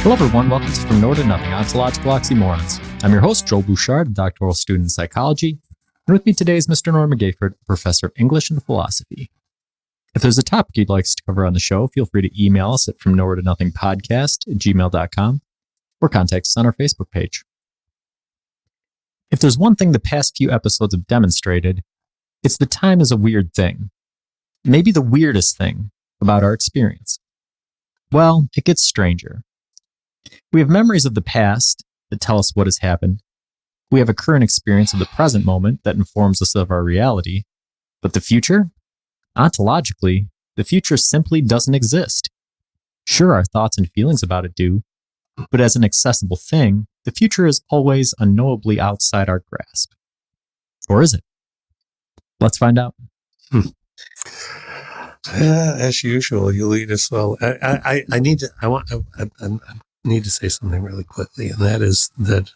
Hello, everyone. Welcome to From Nowhere to Nothing, Ontological Oxymorons. I'm your host, Joel Bouchard, a doctoral student in psychology. And with me today is Mr. Norman Gayford, professor of English and philosophy. If there's a topic you'd like us to cover on the show, feel free to email us at fromnowheretonothingpodcast@gmail.com or contact us on our Facebook page. If there's one thing the past few episodes have demonstrated, it's that time is a weird thing. Maybe the weirdest thing about our experience. Well, it gets stranger. We have memories of the past that tell us what has happened. We have a current experience of the present moment that informs us of our reality. But the future? Ontologically, the future simply doesn't exist. Sure, our thoughts and feelings about it do, but as an accessible thing, the future is always unknowably outside our grasp. Or is it? Let's find out. As usual, you lead us well. I need to say something really quickly, and that is that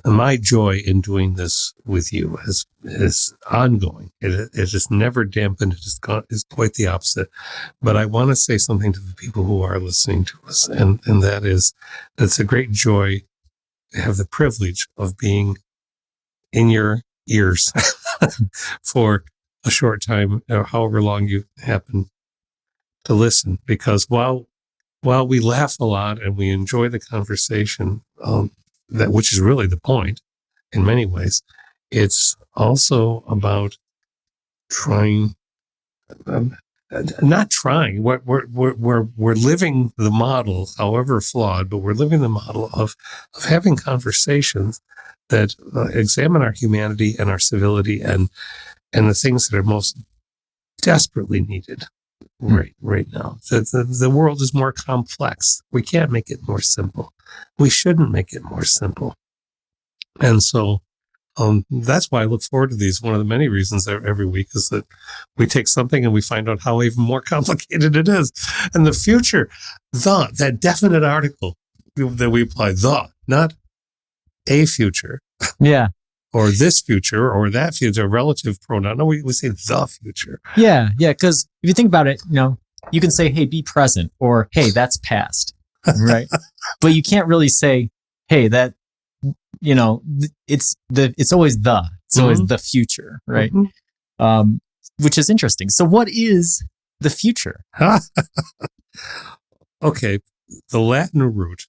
my joy in doing this with you is ongoing. It is never dampened. It's quite the opposite. But I want to say something to the people who are listening to us, and that is, it's a great joy to have the privilege of being in your ears for a short time, or however long you happen to listen, because while we laugh a lot and we enjoy the conversation, which is really the point in many ways, it's also about trying, not trying. We're living the model, however flawed, but we're living the model of having conversations that examine our humanity and our civility and the things that are most desperately needed right now. The world is more complex. We can't make it more simple. We shouldn't make it more simple. And so that's why I look forward to these. One of the many reasons every week is that we take something and we find out how even more complicated it is. And the future, that definite article that we apply, not a future. Yeah. Or this future, or that future, relative pronoun. No, we say the future. Yeah, because if you think about it, you can say, hey, be present, or hey, that's past, right? But you can't really say, hey, that, it's always the future, right? Mm-hmm. Which is interesting. So what is the future? Okay, the Latin root,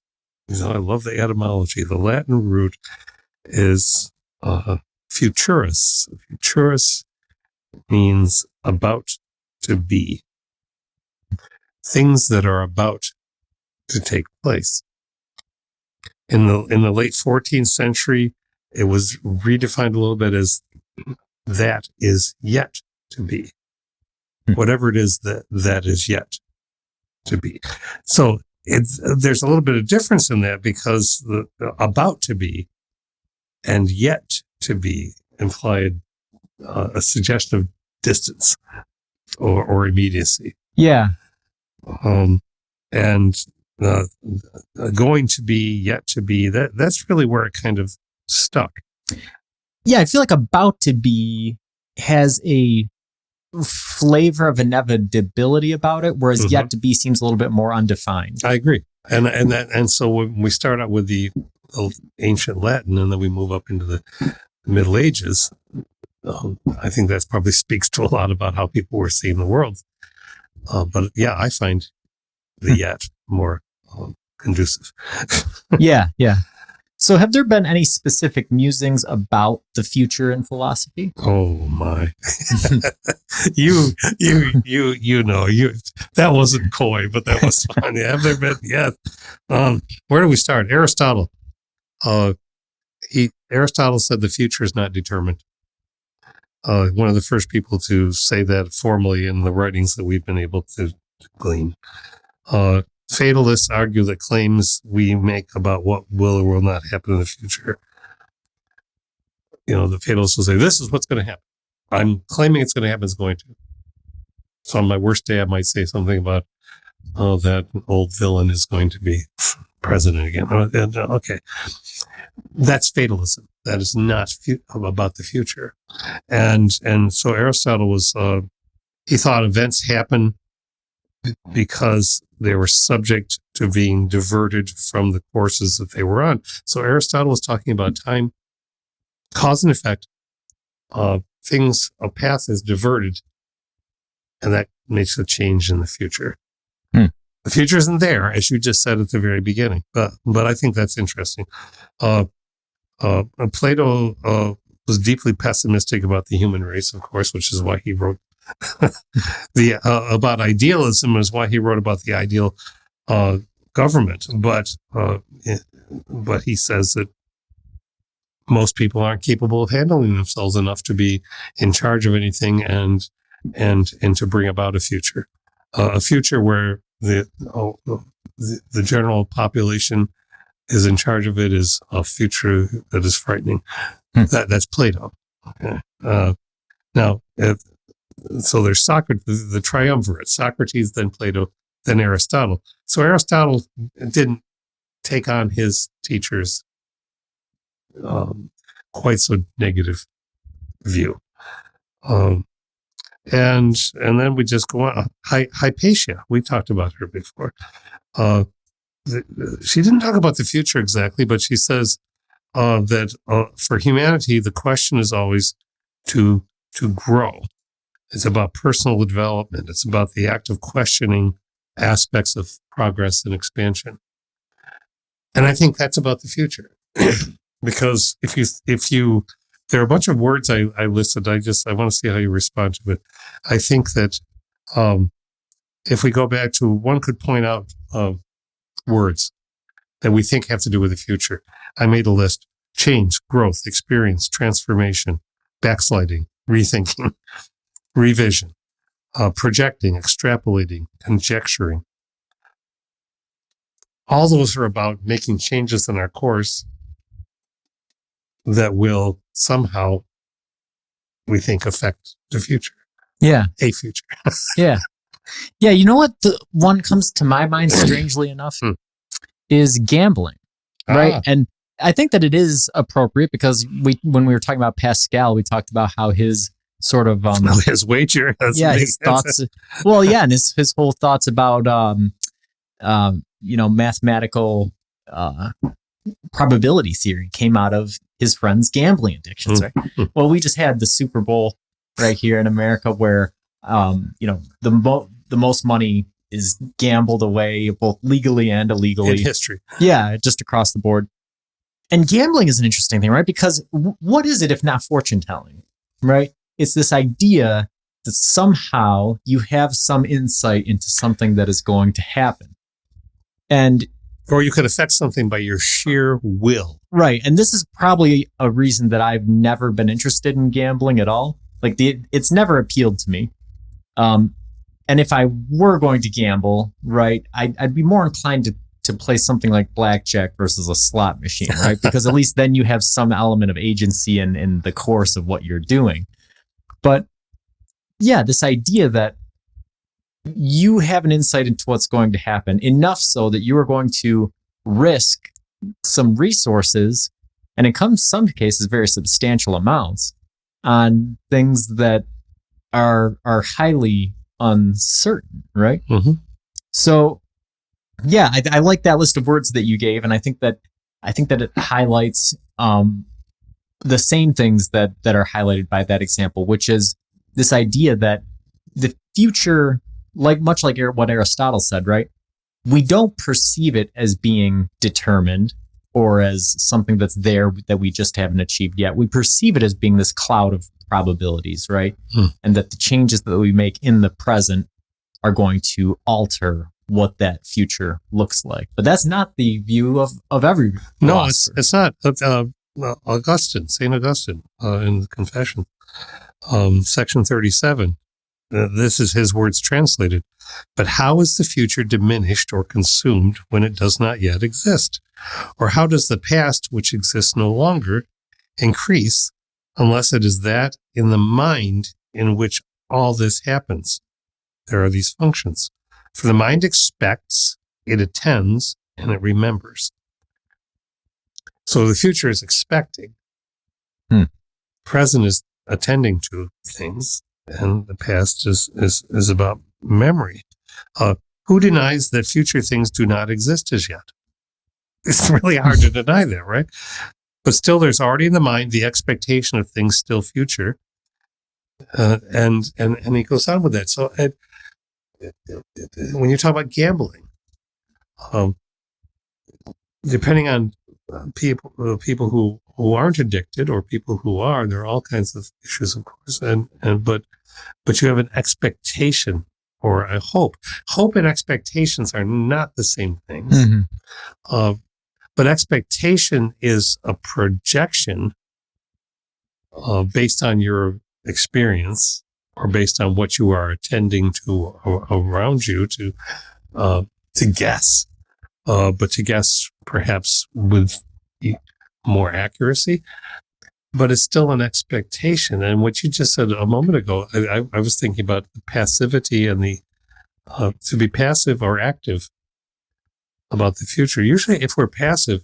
I love the etymology. The Latin root is futurus. Futurus means about to be. Things that are about to take place. In the late 14th century, it was redefined a little bit as that is yet to be. Whatever it is that is yet to be. So there's a little bit of difference in that, because the about to be and yet to be implied a suggestion of distance or immediacy. Yeah. And going to be, yet to be, that's really where it kind of stuck. Yeah, I feel like about to be has a flavor of inevitability about it, whereas Mm-hmm. yet to be seems a little bit more undefined. I agree. And so when we start out with the ancient Latin, and then we move up into the Middle Ages, I think that probably speaks to a lot about how people were seeing the world. But yeah, I find the yet more conducive. Yeah. So have there been any specific musings about the future in philosophy? Oh my. you that wasn't coy, but that was fun. Have there been? Yeah. Where do we start? Aristotle. Aristotle said the future is not determined. One of the first people to say that formally in the writings that we've been able to glean. Fatalists argue that claims we make about what will or will not happen in the future. The fatalists will say, this is what's going to happen. I'm claiming it's going to happen, it's going to. So on my worst day, I might say something about, that old villain is going to be president again. Okay. That's fatalism. That is not about the future. And so Aristotle was, he thought events happen because they were subject to being diverted from the courses that they were on. So Aristotle was talking about time, cause and effect. A path is diverted, and that makes a change in the future. The future isn't there, as you just said at the very beginning, but I think that's interesting. Plato was deeply pessimistic about the human race, of course, which is why he wrote about idealism, is why he wrote about the ideal government. But he says that most people aren't capable of handling themselves enough to be in charge of anything and to bring about a future where the general population is in charge of it, is a future that is frightening. That's Plato. Okay. Now, so there's Socrates, the triumvirate: Socrates, then Plato, then Aristotle. So Aristotle didn't take on his teacher's quite so negative view. And then we just go on. Hypatia, we talked about her before. She didn't talk about the future exactly, but she says that for humanity, the question is always to grow. It's about personal development. It's about the act of questioning aspects of progress and expansion. And I think that's about the future. Because if you, there are a bunch of words I listed. I want to see how you respond to it. I think that if we go back to, one could point out words that we think have to do with the future. I made a list: change, growth, experience, transformation, backsliding, rethinking, revision, projecting, extrapolating, conjecturing. All those are about making changes in our course that will somehow, we think, affect the future. Yeah. A future. Yeah. Yeah. You know what? The one comes to my mind, strangely enough, is gambling. Right. And I think that it is appropriate because when we were talking about Pascal, we talked about how his sort of his wager. His thoughts. Well, yeah, and his whole thoughts about mathematical probability theory came out of his friend's gambling addictions, right? Well, we just had the Super Bowl right here in America where the most money is gambled away, both legally and illegally. In history. Yeah, just across the board. And gambling is an interesting thing, right? Because what is it if not fortune telling, right? It's this idea that somehow you have some insight into something that is going to happen. Or you could affect something by your sheer will. Right. And this is probably a reason that I've never been interested in gambling at all. Like it's never appealed to me. And if I were going to gamble, right, I'd be more inclined to play something like blackjack versus a slot machine, right? Because at least then you have some element of agency in the course of what you're doing. But yeah, this idea that you have an insight into what's going to happen, enough so that you are going to risk some resources, and in some cases very substantial amounts, on things that are highly uncertain, right? Mm-hmm. So yeah, I like that list of words that you gave, and I think that it highlights the same things that are highlighted by that example, which is this idea that the future, much like what Aristotle said, right? We don't perceive it as being determined or as something that's there that we just haven't achieved yet. We perceive it as being this cloud of probabilities, right? And that the changes that we make in the present are going to alter what that future looks like. But that's not the view of every philosopher. No, it's not. St. Augustine, in the Confession, section 37. This is his words translated. But how is the future diminished or consumed when it does not yet exist? Or how does the past, which exists no longer, increase unless it is that in the mind in which all this happens? There are these functions. For the mind expects, it attends, and it remembers. So the future is expecting. Present is attending to things, and the past is about memory. Who denies that future things do not exist as yet? It's really hard to deny that, right? But still, there's already in the mind the expectation of things still future, and he goes on with that. So, when you talk about gambling, depending on people who aren't addicted or people who are, there are all kinds of issues, of course, but you have an expectation or a hope. Hope and expectations are not the same things. Mm-hmm. But expectation is a projection based on your experience or based on what you are attending to around you to guess, but to guess perhaps with more accuracy. But it's still an expectation. And what you just said a moment ago, I was thinking about the passivity and the to be passive or active about the future. Usually, if we're passive,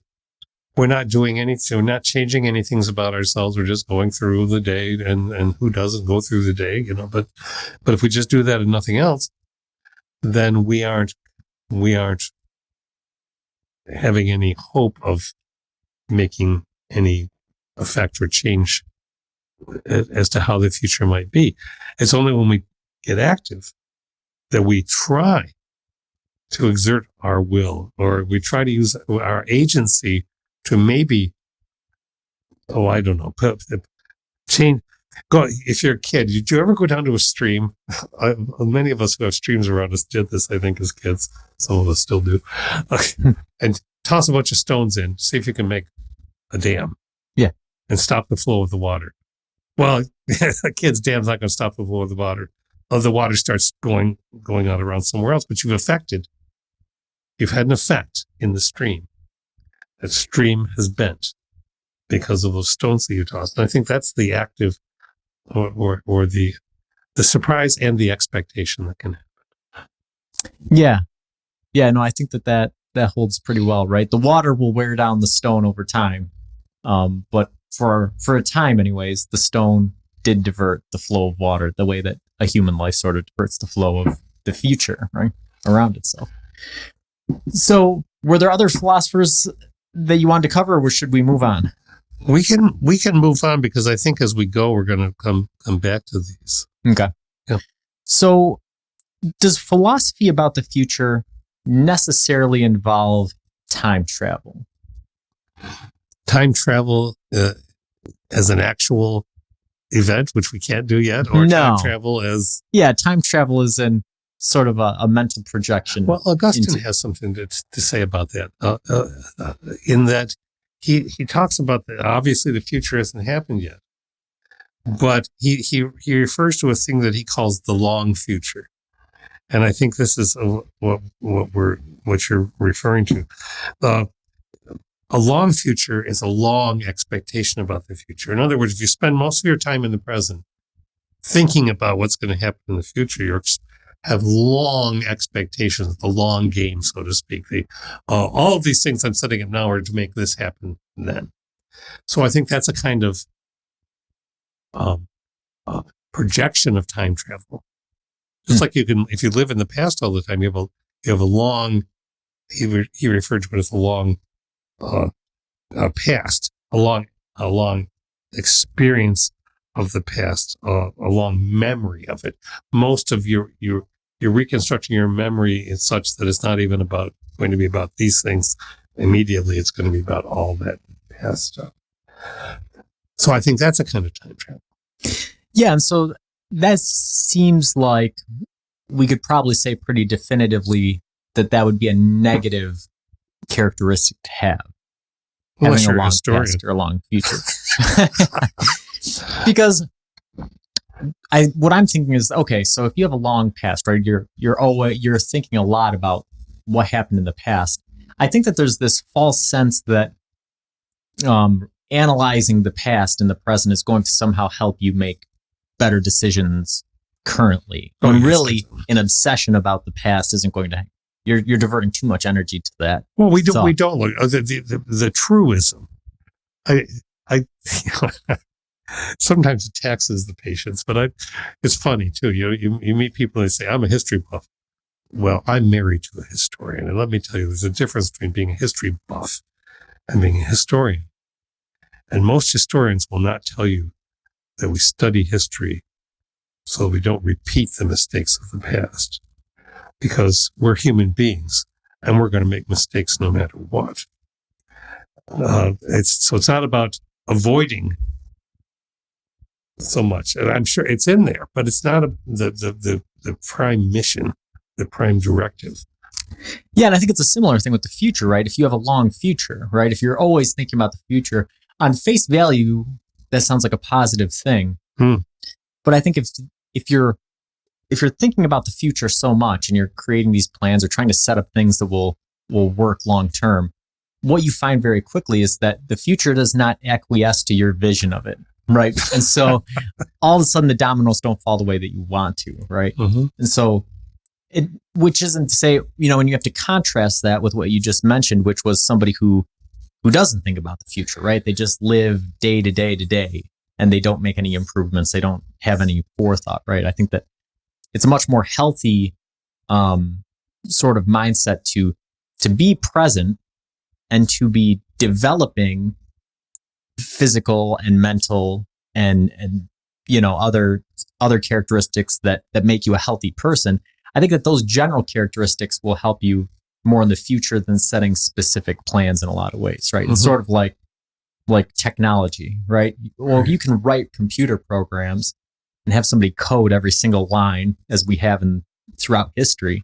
we're not doing anything, we're not changing any things about ourselves. We're just going through the day, and who doesn't go through the day, but if we just do that and nothing else, then we aren't having any hope of making any effect or change as to how the future might be. It's only when we get active that we try to exert our will, or we try to use our agency to maybe, I don't know, change. Go. If you're a kid, did you ever go down to a stream? Many of us who have streams around us did this, I think, as kids. Some of us still do. And toss a bunch of stones in, see if you can make a dam. Yeah. And stop the flow of the water. Well, a kid's dam's not going to stop the flow of the water. The water starts going out around somewhere else, but you've had an effect in the stream. That stream has bent because of those stones that you tossed. And I think that's the active or the surprise and the expectation that can happen. Yeah. Yeah, no, I think that holds pretty well, right? The water will wear down the stone over time. But for a time anyways, the stone did divert the flow of water the way that a human life sort of diverts the flow of the future, right, around itself. So were there other philosophers that you wanted to cover, or should we move on? We can move on, because I think as we go, we're going to come back to these. Okay. Yeah. So does philosophy about the future necessarily involve time travel? Time travel as an actual event, which we can't do yet, or No. time travel as... Yeah, time travel is in sort of a mental projection. Well, Augustine has something to say about that, in that he talks about that. Obviously, the future hasn't happened yet, but he refers to a thing that he calls the long future, and I think this is what you're referring to. A long future is a long expectation about the future. In other words, if you spend most of your time in the present thinking about what's going to happen in the future, you have long expectations, the long game, so to speak. All of these things I'm setting up now are to make this happen then. So I think that's a kind of projection of time travel. Just like if you live in the past all the time, you have a long. He referred to it as a long past, a long experience of the past, a long memory of it. Most of you're reconstructing your memory is such that it's not even going to be about these things immediately. It's going to be about all that past stuff. So I think that's a kind of time travel. Yeah, and so that seems like we could probably say pretty definitively that would be a negative characteristic to have. Having a long past or a long future. Because what I'm thinking is, okay, so if you have a long past, right, you're thinking a lot about what happened in the past. I think that there's this false sense that analyzing the past and the present is going to somehow help you make better decisions currently. When really an obsession about the past isn't going to. You're diverting too much energy to that. Well, we don't look the truism. I sometimes it taxes the patients, but it's funny too. You meet people and they say, I'm a history buff. well, I'm married to a historian. And let me tell you, there's a difference between being a history buff and being a historian. And most historians will not tell you that we study history so we don't repeat the mistakes of the past, because we're human beings and we're going to make mistakes no matter what. It's not about avoiding so much. And I'm sure it's in there, but it's not the prime mission, the prime directive. Yeah, and I think it's a similar thing with the future, right? If you have a long future, right? If you're always thinking about the future, on face value, that sounds like a positive thing. But I think if you're thinking about the future so much and you're creating these plans or trying to set up things that will work long term, what you find very quickly is that the future does not acquiesce to your vision of it, right? And so all of a sudden the dominoes don't fall the way that you want to, right? Mm-hmm. And so which isn't to say, and you have to contrast that with what you just mentioned, which was somebody who doesn't think about the future, right? They just live day to day to day and they don't make any improvements. They don't have any forethought, right? I think that it's a much more healthy sort of mindset to be present and to be developing physical and mental and other characteristics that make you a healthy person. I think that those general characteristics will help you more in the future than setting specific plans in a lot of ways, right? Mm-hmm. It's sort of like technology, right? Well, you can write computer programs and have somebody code every single line as we have throughout history.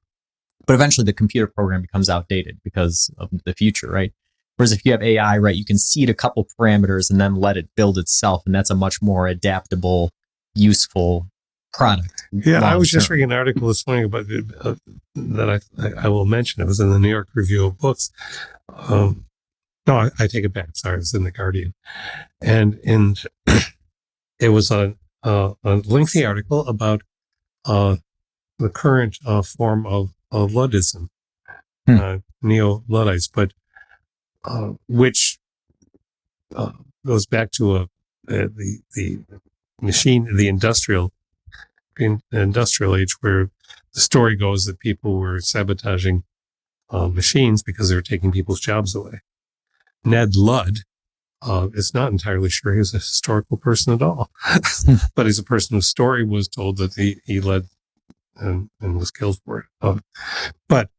But eventually the computer program becomes outdated because of the future, right? Whereas if you have AI, right, you can seed a couple parameters and then let it build itself. And that's a much more adaptable, useful product. Yeah, I was just reading an article this morning about that I will mention. It was in the New York Review of Books. No, I take it back. Sorry, it was in the Guardian. And it was a lengthy article about the current form of Luddism, neo-Luddites, but which goes back to the machine, the industrial age, where the story goes that people were sabotaging machines because they were taking people's jobs away. Ned Ludd is not entirely sure he was a historical person at all, but he's a person whose story was told that he led and was killed for it. But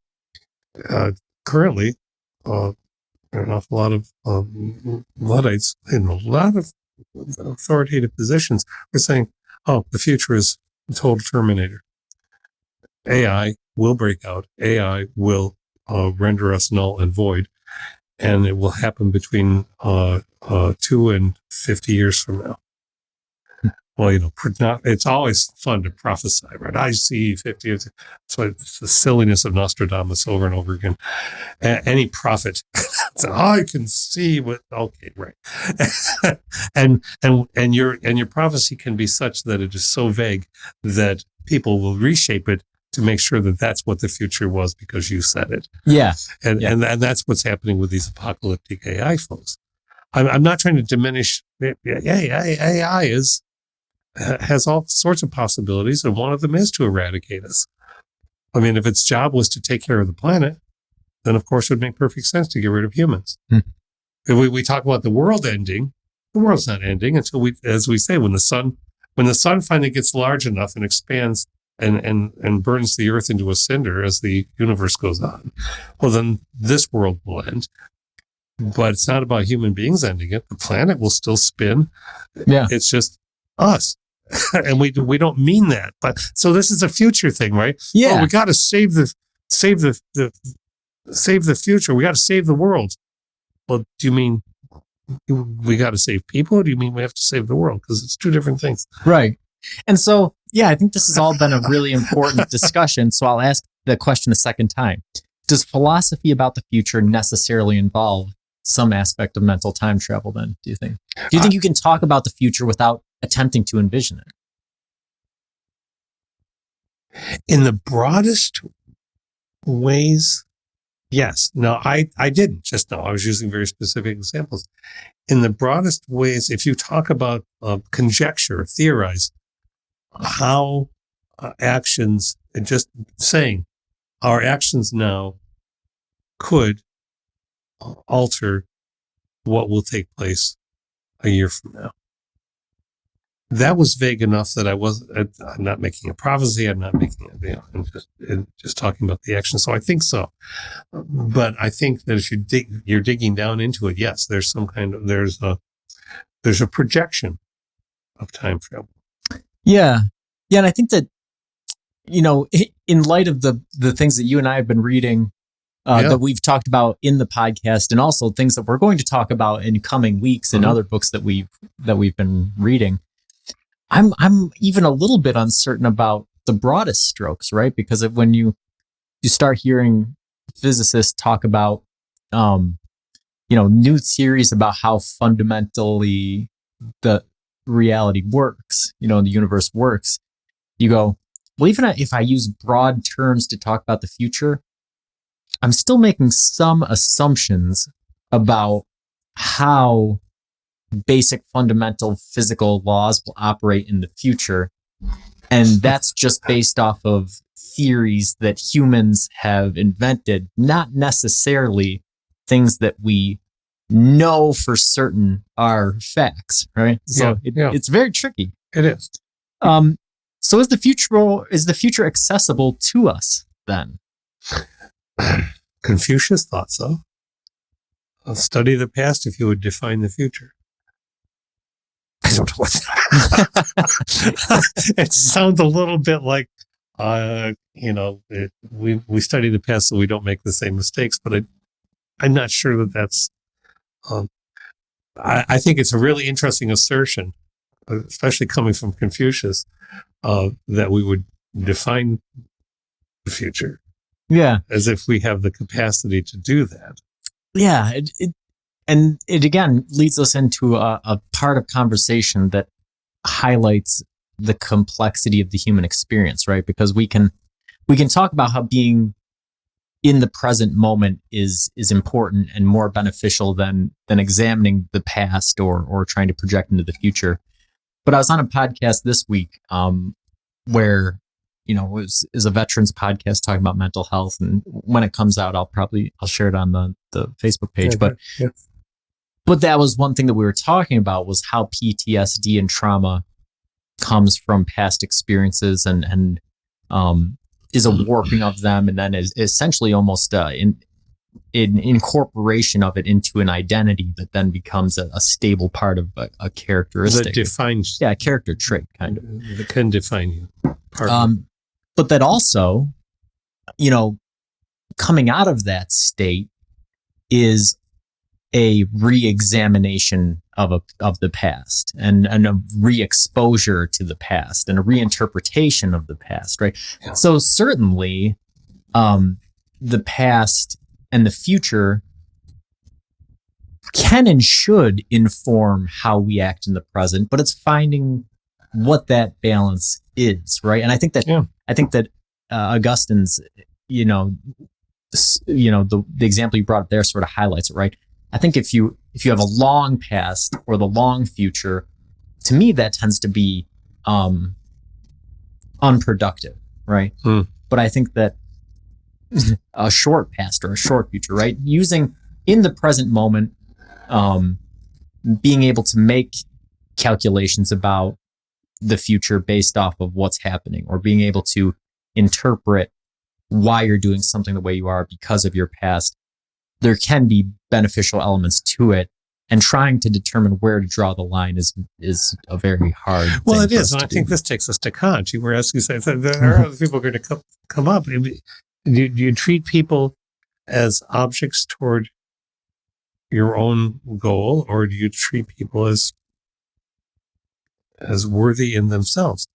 currently, there are an awful lot of Luddites in a lot of authoritative positions are saying, oh, the future is a total Terminator. AI will break out. AI will render us null and void. And it will happen between 2 and 50 years from now. Well, it's always fun to prophesy, right? I see 50 years. So it's the silliness of Nostradamus over and over again. Any prophet, I can see what. Okay, right. and your prophecy can be such that it is so vague that people will reshape it to make sure that that's what the future was because you said it. Yeah. And that's what's happening with these apocalyptic AI folks. I'm not trying to diminish AI has all sorts of possibilities, and one of them is to eradicate us. I mean, if its job was to take care of the planet, then of course it would make perfect sense to get rid of humans. If we talk about the world ending, the world's not ending until as we say, when the sun finally gets large enough and expands and burns the earth into a cinder as the universe goes on, well, then this world will end. But it's not about human beings ending it. The planet will still spin. Yeah. It's just us. And we don't mean that. But so this is a future thing, right? Yeah. Oh, we got to save the future. We got to save the world. Well, do you mean we got to save people, or do you mean we have to save the world? Because it's two different things. Right. And so, yeah, I think this has all been a really important discussion. So I'll ask the question a second time. Does philosophy about the future necessarily involve some aspect of mental time travel then, do you think? Do you think you can talk about the future without attempting to envision it? In the broadest ways, yes. No, I didn't just now. I was using very specific examples. In the broadest ways, if you talk about conjecture, theorize how actions, and just saying our actions now could alter what will take place a year from now. That was vague enough that I'm not making a prophecy. I'm not making I'm just talking about the action. So I think so. But I think that if you're digging down into it, yes, there's some kind of, there's a projection of time travel. Yeah. Yeah. And I think that, in light of the things that you and I have been reading, that we've talked about in the podcast, and also things that we're going to talk about in coming weeks and other books that we've been reading, I'm even a little bit uncertain about the broadest strokes, right? Because when you start hearing physicists talk about, new theories about how fundamentally the reality works, the universe works, you go, well, even if I use broad terms to talk about the future, I'm still making some assumptions about how basic fundamental physical laws will operate in the future. And that's just based off of theories that humans have invented, not necessarily things that we know for certain are facts, right? So it's very tricky. It is. So is the future accessible to us then? Confucius thought so. Study the past if you would define the future. I don't know what it sounds a little bit like, we study the past so we don't make the same mistakes, but I'm not sure that that's, I think it's a really interesting assertion, especially coming from Confucius, that we would define the future. Yeah. As if we have the capacity to do that. Yeah. It again leads us into a part of conversation that highlights the complexity of the human experience, right? Because we can talk about how being in the present moment is important and more beneficial than examining the past or trying to project into the future. But I was on a podcast this week where it was a veterans podcast talking about mental health, and when it comes out, I'll share it on the Facebook page. But that was one thing that we were talking about, was how PTSD and trauma comes from past experiences and is a warping of them, and then is essentially almost an incorporation of it into an identity that then becomes a stable part of a characteristic. That defines, a character trait, kind of. That can define you. But that also, coming out of that state is a re-examination of the past and a re-exposure to the past and a reinterpretation of the past, right? Yeah. So certainly, the past and the future can and should inform how we act in the present, but it's finding what that balance is, right? And I think that Augustine's, the example you brought up there sort of highlights it, right? I think if you have a long past or the long future, to me that tends to be unproductive, right? But I think that a short past or a short future, right? Using in the present moment, being able to make calculations about the future based off of what's happening, or being able to interpret why you're doing something the way you are because of your past, there can be beneficial elements to it. And trying to determine where to draw the line is a very hard thing. Well, it is. And I think this takes us to Kant. You were asking, there are other people going to come up. Do you treat people as objects toward your own goal, or do you treat people as worthy in themselves?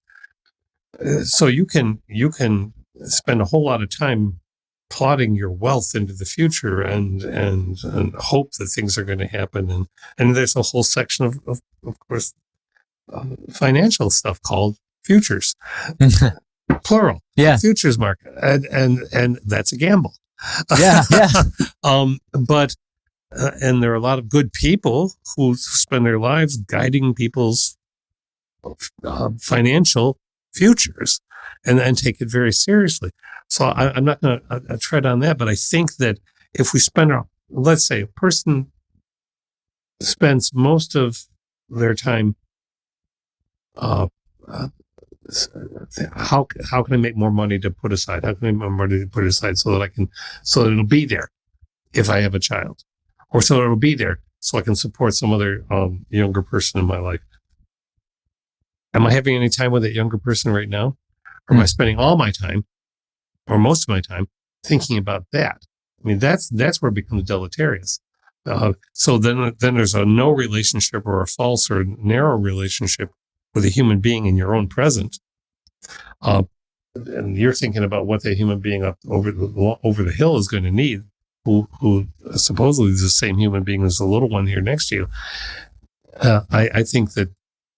So you can spend a whole lot of time plotting your wealth into the future and hope that things are going to happen, and there's a whole section of course financial stuff called futures, plural, futures market, and that's a gamble. But and there are a lot of good people who spend their lives guiding people's financial futures. and take it very seriously. So I'm not going to tread on that, but I think that if we spend let's say a person spends most of their time, uh, uh, how can I make more money to put aside? How can I make more money to put aside so that it'll be there if I have a child, or so it'll be there so I can support some other younger person in my life. Am I having any time with that younger person right now? Or am I spending all my time, or most of my time, thinking about that? I mean, that's where it becomes deleterious. So then there's a no relationship, or a false or narrow relationship with a human being in your own present. And you're thinking about what that human being up over the hill is going to need, who supposedly is the same human being as the little one here next to you. I think that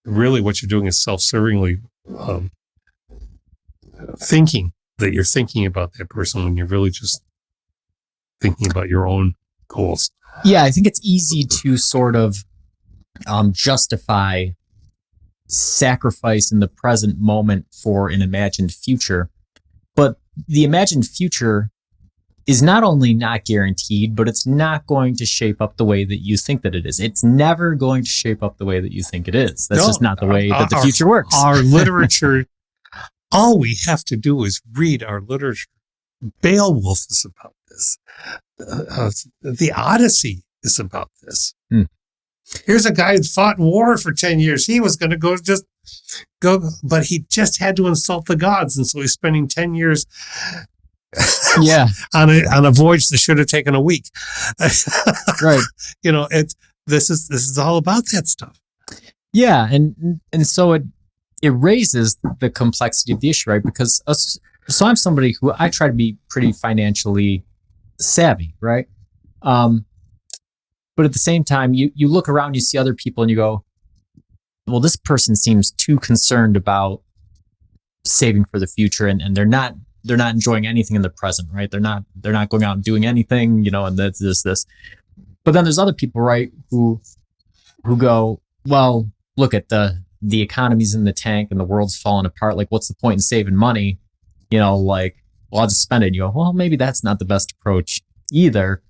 really what you're doing is self-servingly thinking that you're thinking about that person when you're really just thinking about your own goals. Yeah, I think it's easy to sort of justify sacrifice in the present moment for an imagined future. But the imagined future is not only not guaranteed, but it's not going to shape up the way that you think that it is. It's never going to shape up the way that you think it is. That's just not the way that the future works. Our literature, all we have to do is read our literature. Beowulf is about this. The Odyssey is about this. Here's a guy who fought in war for 10 years. He was going to go, but he just had to insult the gods. And so he's spending 10 years on a voyage that should have taken a week. Right. This is all about that stuff. Yeah. And so it raises the complexity of the issue, right? Because so I'm somebody who I try to be pretty financially savvy, right? But at the same time, you look around, you see other people and you go, well, this person seems too concerned about saving for the future, and they're not enjoying anything in the present, right? They're not going out and doing anything, and that's this. But then there's other people, right, who go, well, look at the economy's in the tank and the world's falling apart. Like, what's the point in saving money? Well, I'll just spend it. And you go, well, maybe that's not the best approach either,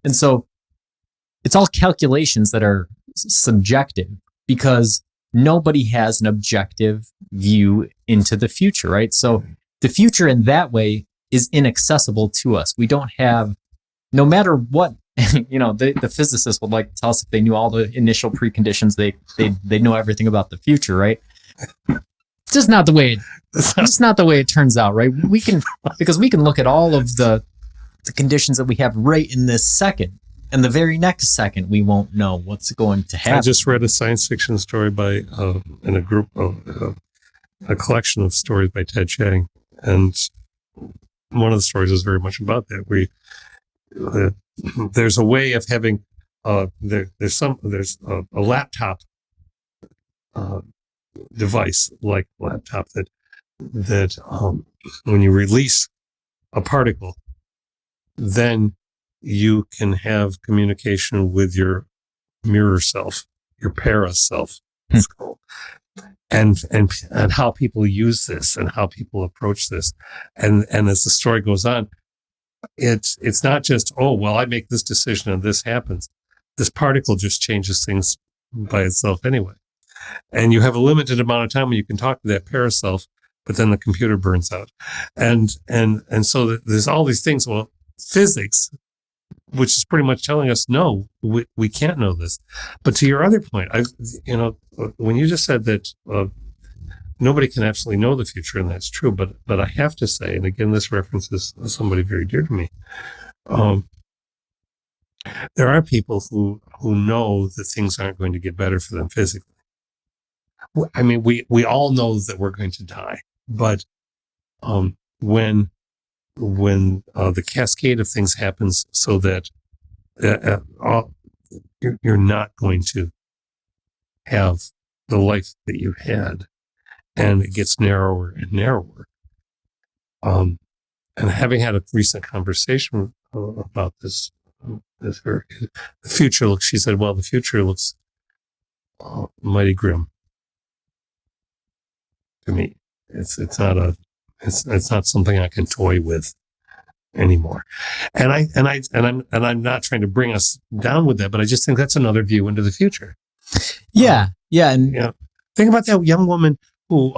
And so it's all calculations that are subjective, because nobody has an objective view into the future, right? So the future in that way is inaccessible to us. We don't have, no matter what, the physicists would like to tell us if they knew all the initial preconditions, they know everything about the future, right? It's just not the way it turns out, right? Because we can look at all of the conditions that we have right in this second, and the very next second we won't know what's going to happen. I just read a science fiction story by in a group of a collection of stories by Ted Chiang, and one of the stories is very much about that. There's a way of having there's a laptop device like laptop that when you release a particle, then you can have communication with your mirror self, your para self, and how people use this and how people approach this, and as the story goes on, it's not just, oh well, I make this decision and this happens. This particle just changes things by itself anyway, and you have a limited amount of time when you can talk to that para self, but then the computer burns out, and so there's all these things. Well, physics, which is pretty much telling us, no, we can't know this. But to your other point, when you just said that nobody can absolutely know the future, and that's true, but I have to say, and again, this references somebody very dear to me, there are people who know that things aren't going to get better for them physically. I mean, we all know that we're going to die, but when the cascade of things happens so that you're not going to have the life that you had, and it gets narrower and narrower. And having had a recent conversation about this, the future looks, she said, well, the future looks mighty grim to me. It's not something I can toy with anymore. And I'm not trying to bring us down with that, but I just think that's another view into the future. Yeah. And think about that young woman who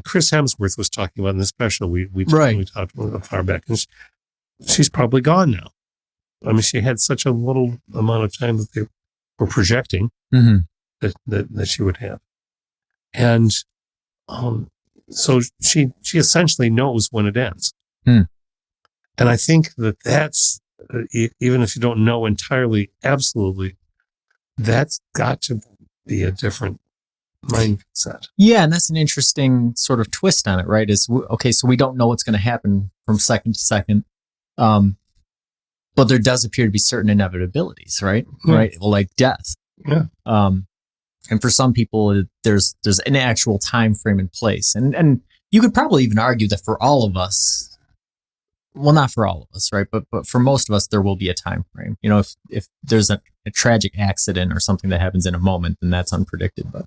Chris Hemsworth was talking about in the special we talked about far back, and she's probably gone now. I mean, she had such a little amount of time that they were projecting that she would have, and so she essentially knows when it ends. And I think that's even if you don't know entirely, absolutely, that's got to be a different mindset. Yeah, and that's an interesting sort of twist on it, right? Okay, so we don't know what's going to happen from second to second, but there does appear to be certain inevitabilities, right? Right, well, like death. Yeah. And for some people, there's an actual time frame in place, and you could probably even argue that for all of us. Well, not for all of us, right? But for most of us, there will be a time frame. You know, if there's a tragic accident or something that happens in a moment, then that's unpredicted.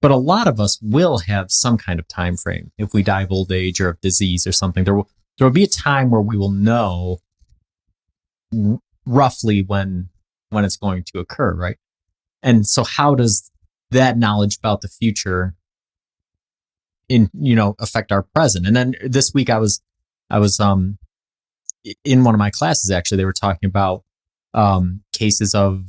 But a lot of us will have some kind of time frame. If we die of old age or of disease or something, there will be a time where we will know roughly when it's going to occur, right? And so, how does that knowledge about the future affect our present? And then this week, I was in one of my classes, actually, they were talking about cases of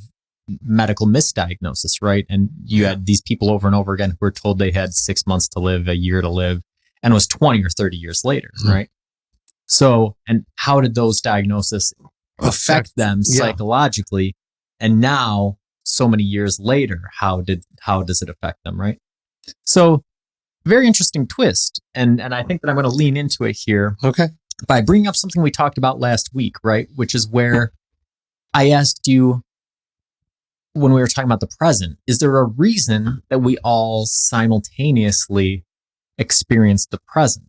medical misdiagnosis, right? And you had these people over and over again who were told they had 6 months to live, a year to live, and it was 20 or 30 years later, right? So, and how did those diagnoses affect them psychologically? And now, so many years later, how does it affect them, right? So, very interesting twist. And I think that I'm going to lean into it here. Okay. By bringing up something we talked about last week, right? Which is where I asked you when we were talking about the present, is there a reason that we all simultaneously experience the present?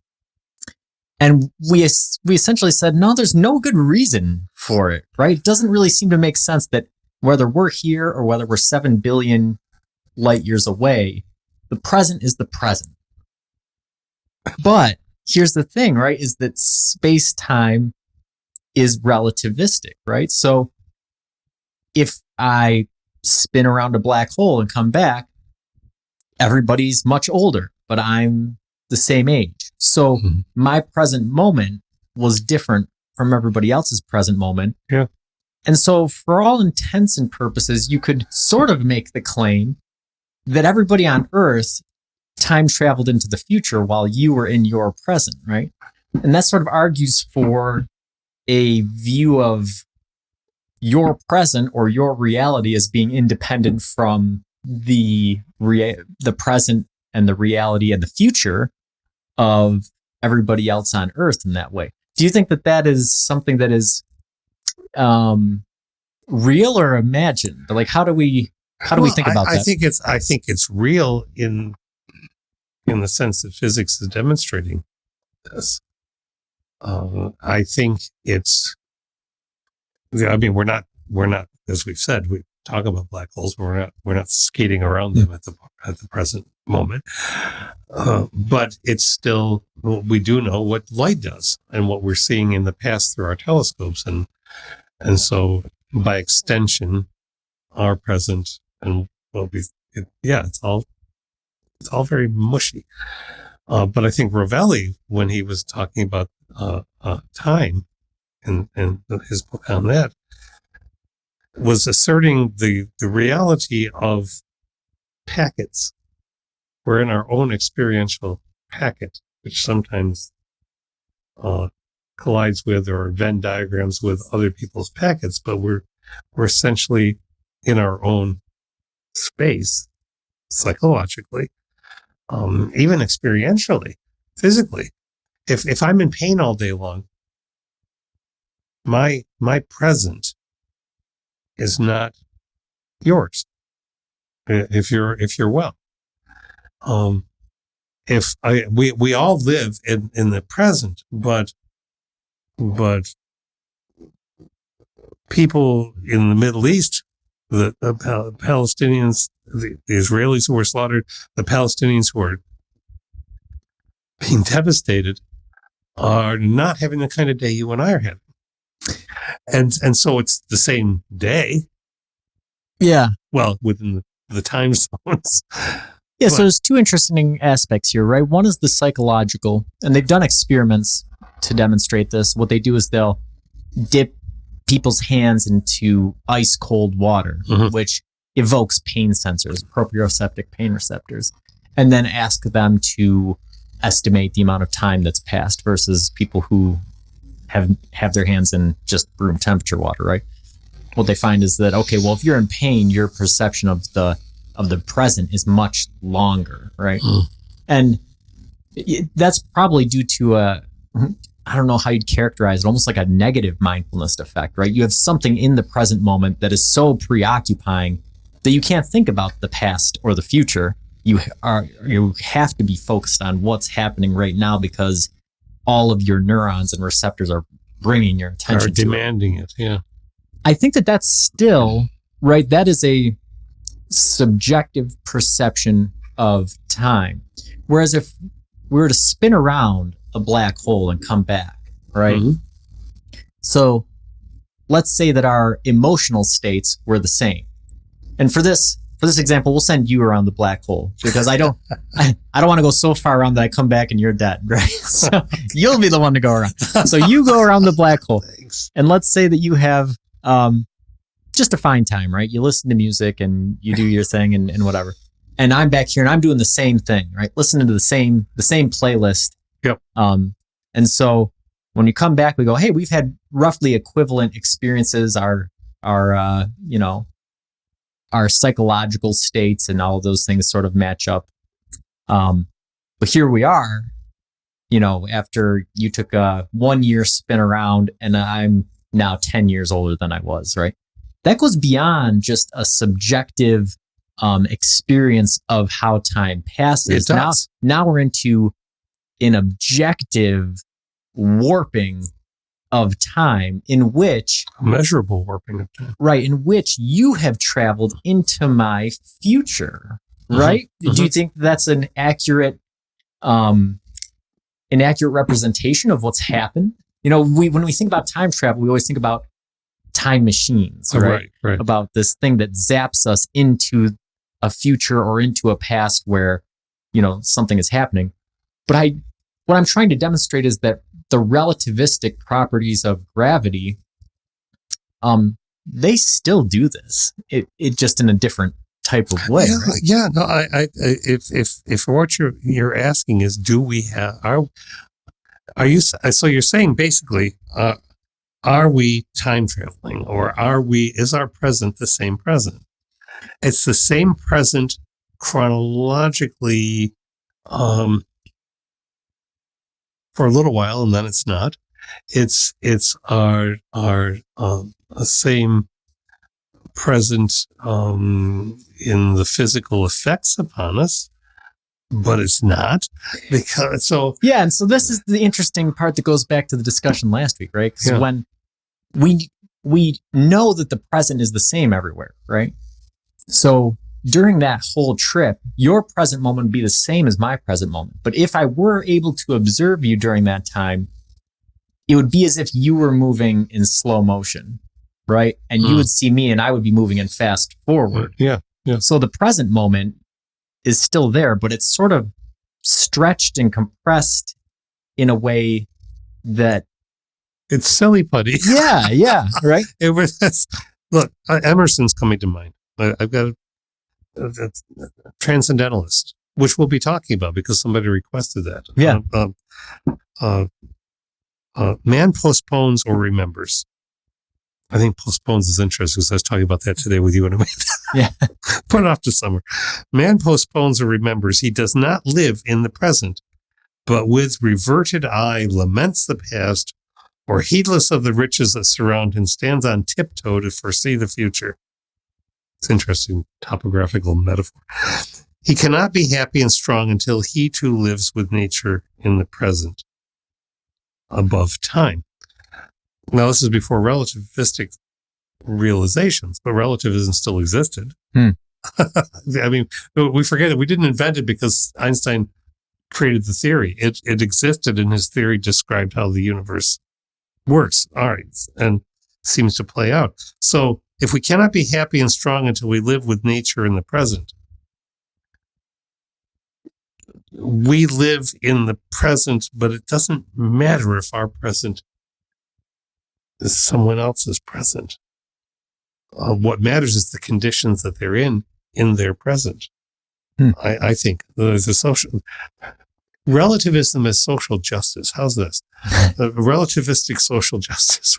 And we essentially said, no, there's no good reason for it, right? It doesn't really seem to make sense that whether we're here or whether we're 7 billion light years away, the present is the present. But here's the thing, right, is that space-time is relativistic, right? So if I spin around a black hole and come back, everybody's much older, but I'm the same age. So my present moment was different from everybody else's present moment. Yeah. And so for all intents and purposes, you could sort of make the claim that everybody on Earth time traveled into the future while you were in your present, right? And that sort of argues for a view of your present or your reality as being independent from the present and the reality and the future of everybody else on Earth in that way. Do you think that is something that is real or imagined? Like, how do we think about that? I think it's real in the sense that physics is demonstrating this. I think it's. I mean, we're not, as we've said, we talk about black holes, but we're not skating around them at the present moment. But it's still, we do know what light does and what we're seeing in the past through our telescopes, and so by extension, our present and it's all very mushy. But I think Rovelli, when he was talking about time and his book on that, was asserting the reality of packets. We're in our own experiential packet, which sometimes collides with or Venn diagrams with other people's packets, but we're essentially in our own space, psychologically, even experientially, physically. If I'm in pain all day long, my present is not yours. If you're well, we all live in the present, but people in the Middle East, the Palestinians, the Israelis who were slaughtered, the Palestinians who are being devastated are not having the kind of day you and I are having. And so it's the same day. Yeah. Well, within the time zones. Yeah, so there's two interesting aspects here, right? One is the psychological, and they've done experiments to demonstrate this. What they do is they'll dip people's hands into ice cold water, which evokes pain sensors, proprioceptive pain receptors, and then ask them to estimate the amount of time that's passed versus people who have their hands in just room temperature water, right? What they find is that, okay, well, if you're in pain, your perception of the present is much longer, right? And that's probably due to I don't know how you'd characterize it, almost like a negative mindfulness effect, right? You have something in the present moment that is so preoccupying that you can't think about the past or the future. You have to be focused on what's happening right now because all of your neurons and receptors are bringing your attention to it. Demanding it, yeah. I think that that's still, right, that is a subjective perception of time. Whereas if we were to spin around a black hole and come back, right? So let's say that our emotional states were the same. And for this example, we'll send you around the black hole because I don't want to go so far around that I come back and you're dead, right? So you'll be the one to go around. So you go around the black hole. Thanks. And let's say that you have just a fine time, right? You listen to music and you do your thing and whatever. And I'm back here and I'm doing the same thing, right? Listening to the same playlist. Yep. And so when you come back, we go, hey, we've had roughly equivalent experiences. Our psychological states and all of those things sort of match up. But here we are, after you took a 1 year spin around and I'm now 10 years older than I was, right? That goes beyond just a subjective experience of how time passes. It does. Now we're into an objective warping of time in which measurable warping of time, right? In which you have traveled into my future, right? Do you think that's an accurate representation of what's happened? When we think about time travel, we always think about time machines, right? Right. About this thing that zaps us into a future or into a past where, something is happening. But what I'm trying to demonstrate is that the relativistic properties of gravity, they still do this. It just in a different type of way. Yeah, right? yeah. No, if what you're asking is, do we have are you? So you're saying basically, are we time traveling, or is our present the same present? It's the same present chronologically. For a little while, and then it's not. It's our same present in the physical effects upon us, but it's not because so. Yeah, and so this is the interesting part that goes back to the discussion last week, right? Because when we know that the present is the same everywhere, right? So during that whole trip, your present moment would be the same as my present moment. But if I were able to observe you during that time, it would be as if you were moving in slow motion, right? And you would see me and I would be moving in fast forward. Yeah. So the present moment is still there, but it's sort of stretched and compressed in a way that... It's silly putty. Yeah, right? Look, Emerson's coming to mind. I've got a transcendentalist, which we'll be talking about because somebody requested that. Yeah. Man postpones or remembers. I think postpones is interesting because I was talking about that today with you and Amanda. Yeah. Put it off to summer. Man postpones or remembers. He does not live in the present, but with reverted eye laments the past, or heedless of the riches that surround him, stands on tiptoe to foresee the future. It's interesting topographical metaphor. He cannot be happy and strong until he too lives with nature in the present, above time. Now, this is before relativistic realizations, but relativism still existed. I mean, we forget that we didn't invent it because Einstein created the theory. It existed, and his theory described how the universe works. All right. And seems to play out. So if we cannot be happy and strong until we live with nature in the present, we live in the present, but it doesn't matter if our present is someone else's present. What matters is the conditions that they're in their present. I think there's a social relativism is social justice. How's this? Relativistic social justice,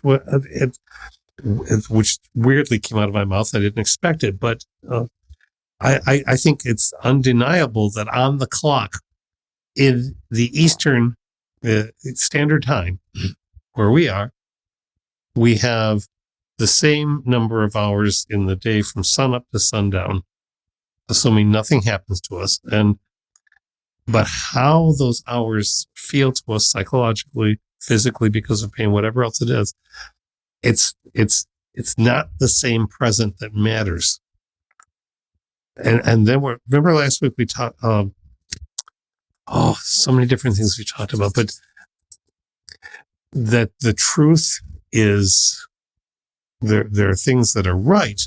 which weirdly came out of my mouth. I didn't expect it, but I think it's undeniable that on the clock in the Eastern Standard Time, where we are, we have the same number of hours in the day from sunup to sundown, assuming nothing happens to us. But how those hours feel to us psychologically, physically, because of pain, whatever else it is, it's not the same present that matters. And then remember last week we talked, so many different things we talked about, but that the truth is there are things that are right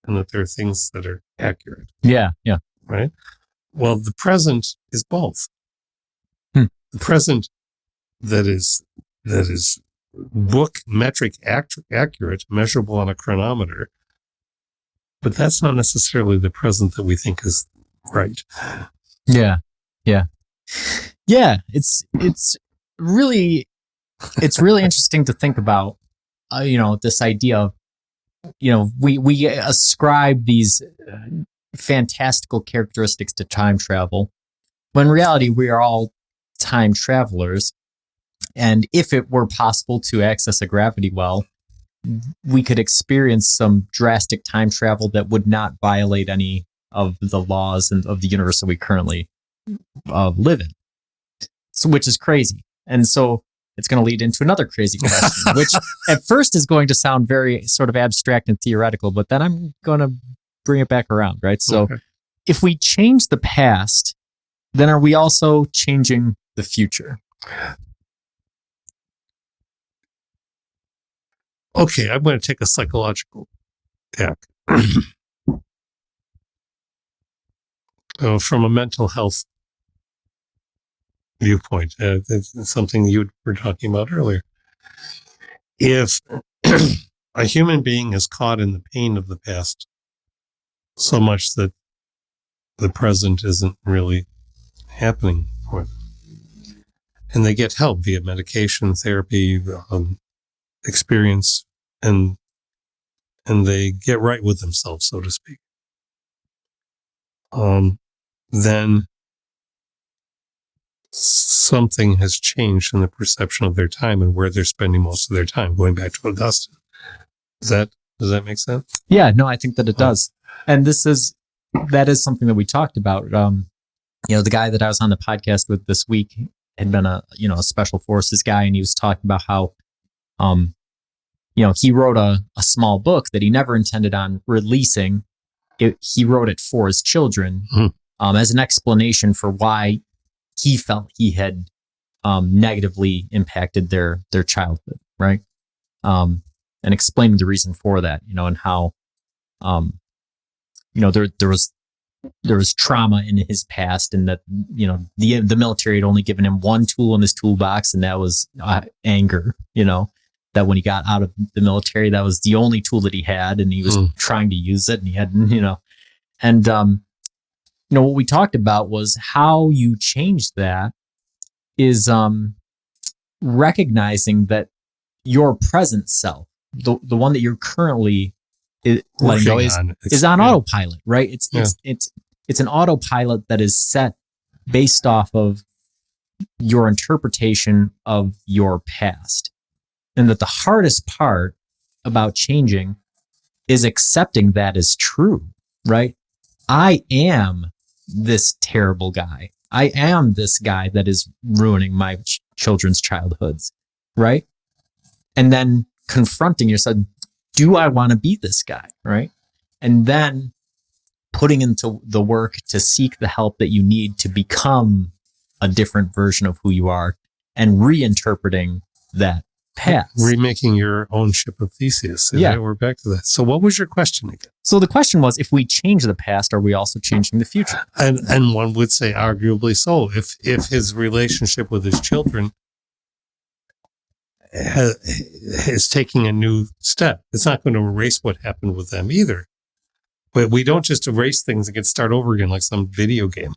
and that there are things that are accurate. Yeah. Right? Well, the present is both. The present that is book metric accurate, measurable on a chronometer, but that's not necessarily the present that we think is right. Yeah. It's really interesting to think about. This idea of, we ascribe these fantastical characteristics to time travel, when in reality we are all time travelers. And if it were possible to access a gravity well, we could experience some drastic time travel that would not violate any of the laws of the universe that we currently live in. So, which is crazy. And so it's going to lead into another crazy question, which at first is going to sound very sort of abstract and theoretical, but then I'm going to bring it back around, right? So if we change the past, then are we also changing the future? Okay, I'm going to take a psychological tack. From a mental health viewpoint, it's something you were talking about earlier. If a human being is caught in the pain of the past so much that the present isn't really happening for them, and they get help via medication, therapy, experience, and they get right with themselves, so to speak, then something has changed in the perception of their time and where they're spending most of their time, going back to Augustine. Does that make sense? Yeah, no, I think that it does. And that is something that we talked about. The guy that I was on the podcast with this week had been a special forces guy, and he was talking about how, he wrote a small book that he never intended on releasing. He wrote it for his children as an explanation for why he felt he had negatively impacted their childhood, right? And explaining the reason for that, and how, there was trauma in his past, and that, the military had only given him one tool in his toolbox, and that was anger, that when he got out of the military, that was the only tool that he had, and he was trying to use it, and he hadn't, and, what we talked about was how you change that is recognizing that your present self, the one that you're currently letting go, is on autopilot, right? It's an autopilot that is set based off of your interpretation of your past. And that the hardest part about changing is accepting that is true, right? I am this terrible guy. I am this guy that is ruining my children's childhoods, right? And then confronting yourself, do I want to be this guy, right? And then putting into the work to seek the help that you need to become a different version of who you are and reinterpreting that past. Remaking your own ship of Theseus. Yeah. We're back to that. So what was your question again? So the question was, if we change the past, are we also changing the future? And one would say arguably so. If his relationship with his children is taking a new step, it's not going to erase what happened with them either. But we don't just erase things and get start over again like some video game.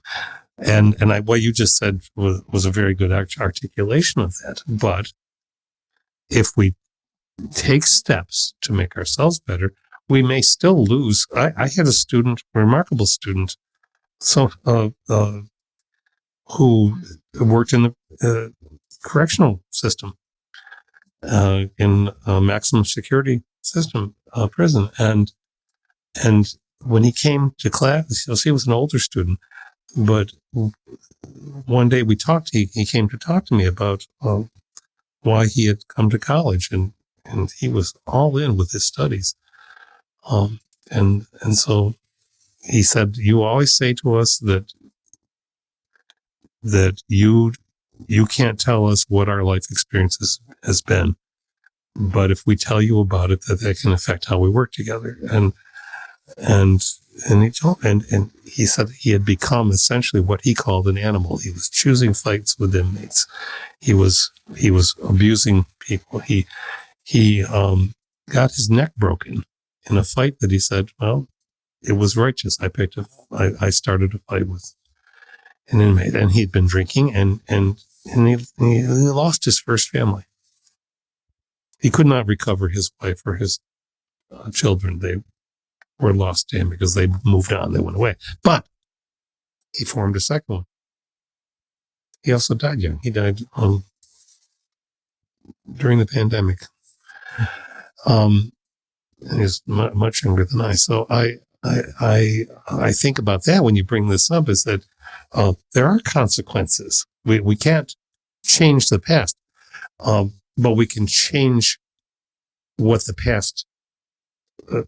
And what you just said was a very good articulation of that. But if we take steps to make ourselves better, we may still lose. I had a student, remarkable student, who worked in the correctional system, in a maximum security system, prison. And when he came to class, he was an older student, but one day we talked, he came to talk to me about why he had come to college, and he was all in with his studies. And so he said, you always say to us that you can't tell us what our life experience has been, but if we tell you about it, that can affect how we work together. And he said he had become essentially what he called an animal. He was choosing fights with inmates. He was abusing people. He got his neck broken in a fight that he said, well, it was righteous. I started a fight with an inmate, and he'd been drinking, and he lost his first family. He could not recover his wife or his children. They were lost to him because they moved on. They went away. But he formed a second one. He also died young. He died during the pandemic. And he's much younger than I. So I think about that when you bring this up, is that there are consequences. We can't change the past, but we can change what the past.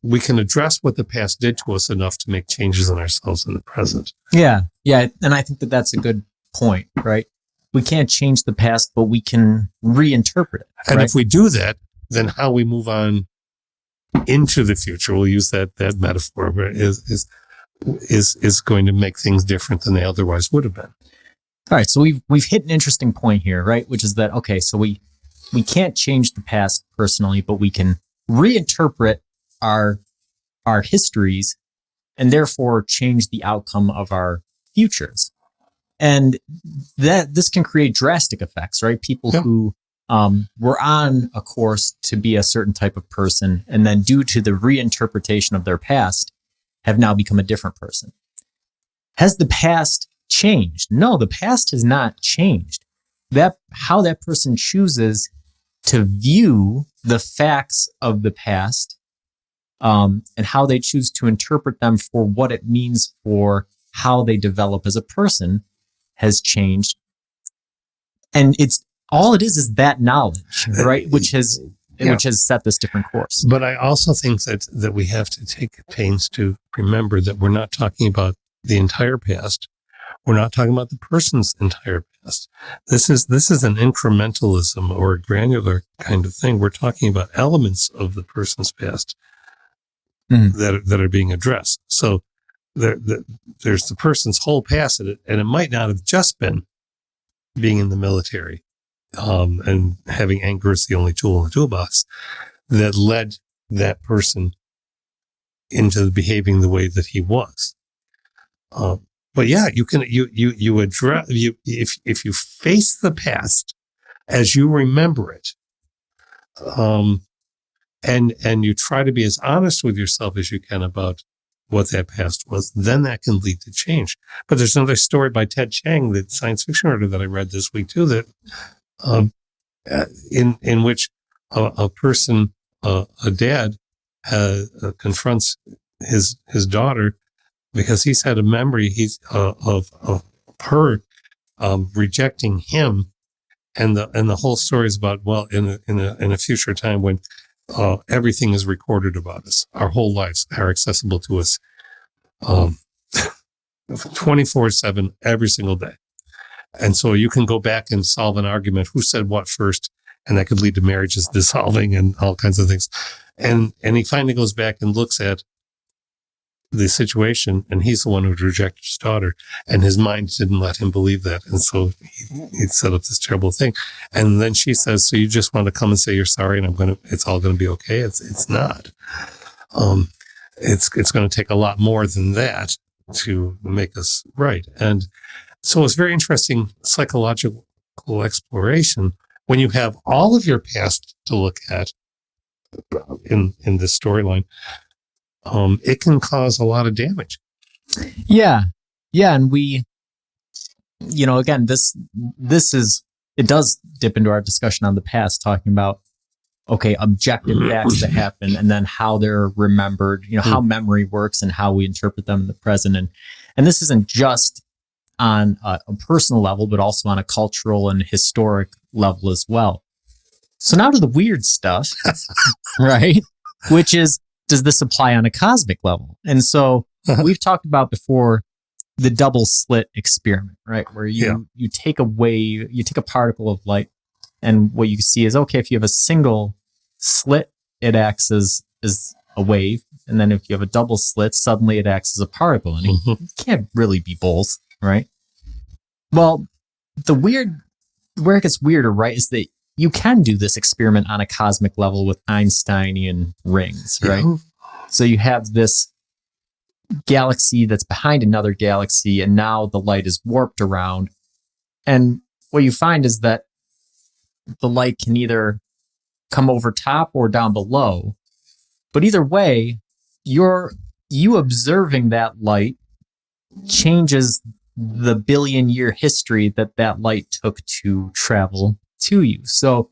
We can address what the past did to us enough to make changes in ourselves in the present. Yeah. And I think that that's a good point, right? We can't change the past, but we can reinterpret it. And right? if we do that, then how we move on into the future, we'll use that metaphor, is going to make things different than they otherwise would have been. All right. So we've hit an interesting point here, right? Which is that, okay, so we can't change the past personally, but we can reinterpret our histories and therefore change the outcome of our futures. And that this can create drastic effects, right? People who were on a course to be a certain type of person, and then due to the reinterpretation of their past, have now become a different person. Has the past changed? No, the past has not changed. How that person chooses to view the facts of the past, and how they choose to interpret them for what it means for how they develop as a person has changed. And all it is that knowledge, right? Which has set this different course. But I also think that we have to take pains to remember that we're not talking about the entire past. We're not talking about the person's entire past. This is an incrementalism or a granular kind of thing. We're talking about elements of the person's past that are being addressed. So there's the person's whole past, and it might not have just been being in the military, and having anger as the only tool in the toolbox that led that person into behaving the way that he was. But yeah, you can you address if you face the past as you remember it, and you try to be as honest with yourself as you can about what that past was, then that can lead to change. But there's another story by Ted Chiang, the science fiction writer, that I read this week too, that in which a person, a dad, confronts his daughter because he's had a memory of her rejecting him, and the whole story is about, well, in a future time when everything is recorded about us, our whole lives are accessible to us 24/7 every single day. And so you can go back and solve an argument. Who said what first? And that could lead to marriages dissolving and all kinds of things. And he finally goes back and looks at the situation, and he's the one who rejected his daughter, and his mind didn't let him believe that. And so he set up this terrible thing. And then she says, so you just want to come and say you're sorry and it's all going to be okay. It's not. It's going to take a lot more than that to make us right. And so it's very interesting psychological exploration when you have all of your past to look at in this storyline. It can cause a lot of damage. Yeah. And we, again, this is, it does dip into our discussion on the past, talking about, okay, objective facts that happen and then how they're remembered, how memory works and how we interpret them in the present. And this isn't just on a personal level, but also on a cultural and historic level as well. So now to the weird stuff, right? Which is, does this apply on a cosmic level? And so we've talked about before the double slit experiment, right? Where you take a particle of light, and what you see is, okay, if you have a single slit, it acts as a wave. And then if you have a double slit, suddenly it acts as a particle. And it can't really be both, right? Well, where it gets weirder, right, is that you can do this experiment on a cosmic level with Einsteinian rings, right? Yeah. So you have this galaxy that's behind another galaxy, and now the light is warped around. And what you find is that the light can either come over top or down below. But either way, you observing that light changes the billion-year history that light took to travel to you. So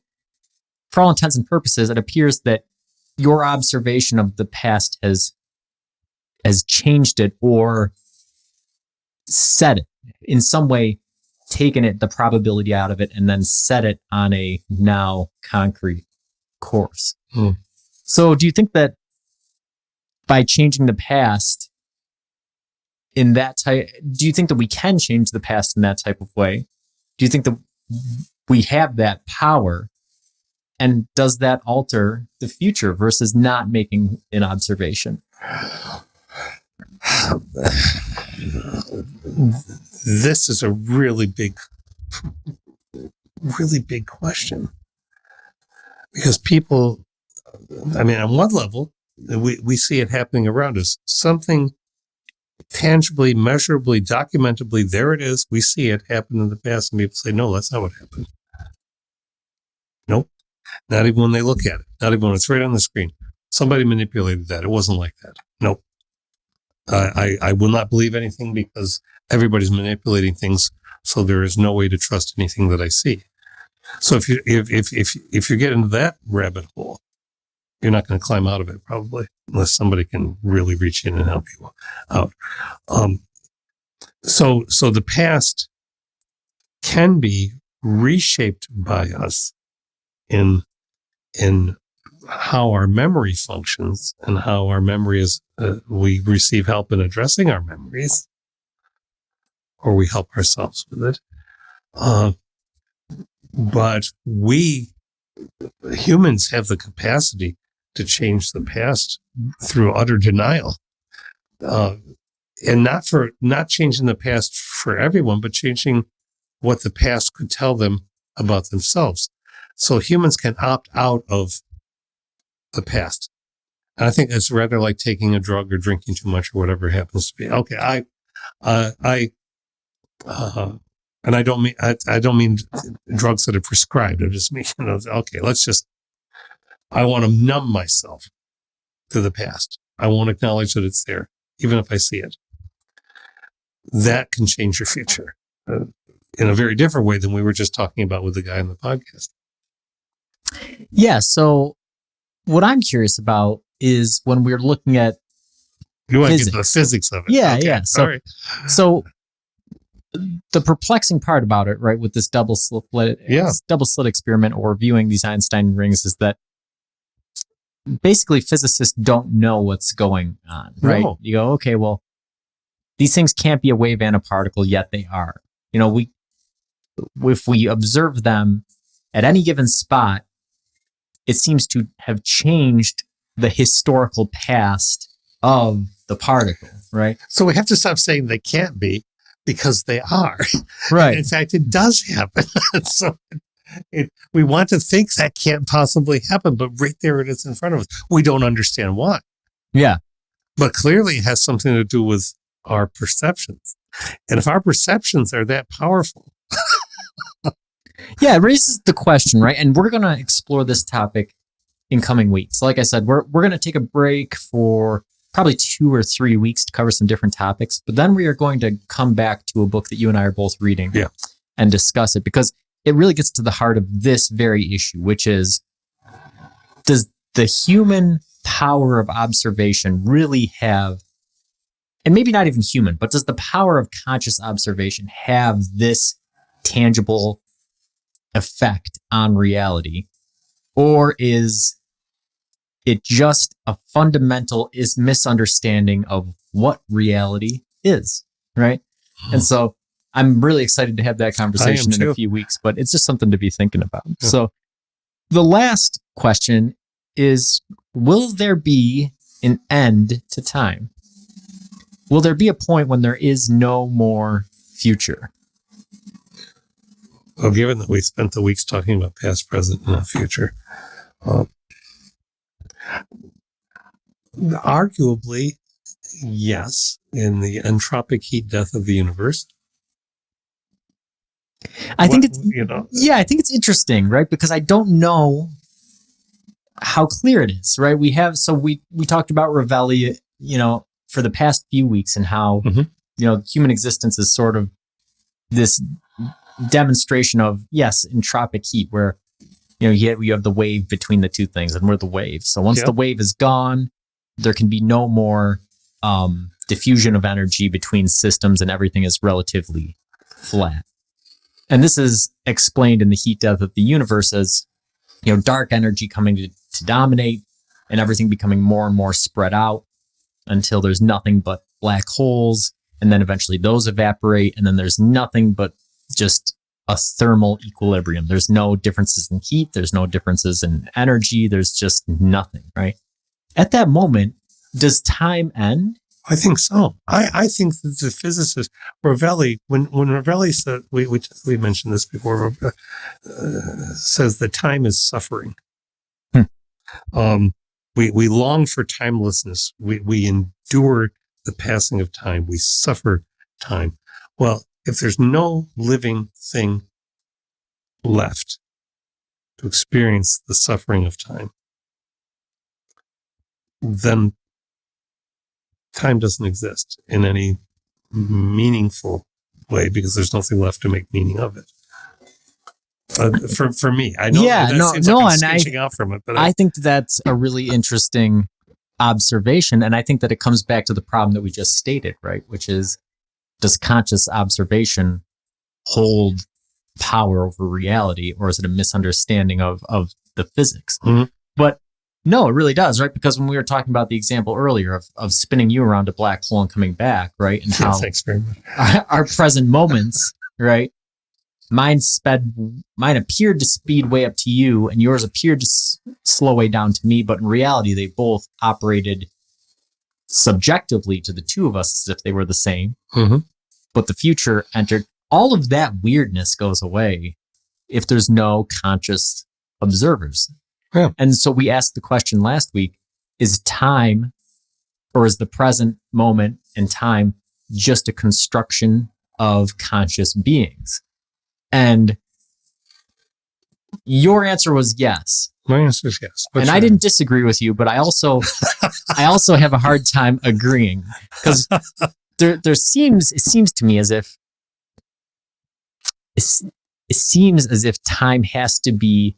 for all intents and purposes, it appears that your observation of the past has changed it or set it in some way, taken it, the probability out of it, and then set it on a now concrete course. So do you think that by changing the past in that type, do you think that we can change the past in that type of way? Do you think that we have that power? And does that alter the future versus not making an observation? This is a really big question. Because people, on one level, we see it happening around us. Something tangibly, measurably, documentably, there it is. We see it happen in the past, and people say, no, that's not what happened. Nope. Not even when they look at it. Not even when it's right on the screen. Somebody manipulated that. It wasn't like that. Nope. I will not believe anything because everybody's manipulating things, so there is no way to trust anything that I see. So if you get into that rabbit hole, you're not going to climb out of it probably, unless somebody can really reach in and help you out. So the past can be reshaped by us in how our memory functions and how our memory is, we receive help in addressing our memories, or we help ourselves with it. But we humans have the capacity to change the past through utter denial. And not changing the past for everyone, but changing what the past could tell them about themselves. So humans can opt out of the past. And I think it's rather like taking a drug or drinking too much or whatever it happens to be. Okay, and I don't mean drugs that are prescribed. I just mean, okay, I want to numb myself to the past. I won't acknowledge that it's there, even if I see it. That can change your future in a very different way than we were just talking about with the guy in the podcast. Yeah. So what I'm curious about is when we're looking at you want to get the physics of it. Yeah. Okay. Yeah. So the perplexing part about it, right, with this double slit experiment or viewing these Einstein rings is that basically physicists don't know what's going on, right? No. You go, okay, well, these things can't be a wave and a particle, yet they are. if we observe them at any given spot, it seems to have changed the historical past of the particle, right? So we have to stop saying they can't be, because they are. Right. In fact, it does happen. So we want to think that can't possibly happen, but right there it is in front of us. We don't understand why. Yeah. But clearly it has something to do with our perceptions. And if our perceptions are that powerful. Yeah, it raises the question, right? And we're going to explore this topic in coming weeks. Like I said, we're going to take a break for probably 2 or 3 weeks to cover some different topics. But then we are going to come back to a book that you and I are both reading and discuss it, because it really gets to the heart of this very issue, which is, does the human power of observation really have, and maybe not even human, but does the power of conscious observation have this tangible effect on reality? Or is it just a fundamental misunderstanding of what reality is, right? And so I'm really excited to have that conversation in a few weeks, but it's just something to be thinking about. Yeah. So the last question is, will there be an end to time? Will there be a point when there is no more future? Well, given that we spent the weeks talking about past, present, and future, arguably, yes, in the entropic heat death of the universe. I think it's interesting, right? Because I don't know how clear it is, right? We talked about Reveille, for the past few weeks, and how, human existence is sort of this demonstration of, yes, entropic heat, where, you have the wave between the two things, and we're the wave. So once the wave is gone, there can be no more diffusion of energy between systems, and everything is relatively flat. And this is explained in the heat death of the universe as, dark energy coming to dominate, and everything becoming more and more spread out until there's nothing but black holes. And then eventually those evaporate. And then there's nothing but just a thermal equilibrium. There's no differences in heat. There's no differences in energy. There's just nothing, right? At that moment, does time end? I think so. I think that the physicist Reveille, when Reveille said, we mentioned this before, says that time is suffering. We long for timelessness. We endure the passing of time. We suffer time. Well, if there's no living thing left to experience the suffering of time, then time doesn't exist in any meaningful way, because there's nothing left to make meaning of it. For me, I know seems like I'm sketching out from it, but I think that's a really interesting observation, and I think that it comes back to the problem that we just stated, right? Which is, does conscious observation hold power over reality, or is it a misunderstanding of the physics? Mm-hmm. But no, it really does, right? Because when we were talking about the example earlier of spinning you around a black hole and coming back, right? And how thanks very much. Our present moments, right? Mine appeared to speed way up to you, and yours appeared to slow way down to me. But in reality, they both operated subjectively to the two of us as if they were the same. Mm-hmm. But the future entered. All of that weirdness goes away if there's no conscious observers. Yeah. And so we asked the question last week, is time, or is the present moment and time just a construction of conscious beings? And your answer was yes. My answer is yes. And I didn't disagree with you, but I also have a hard time agreeing, because it seems to me as if time has to be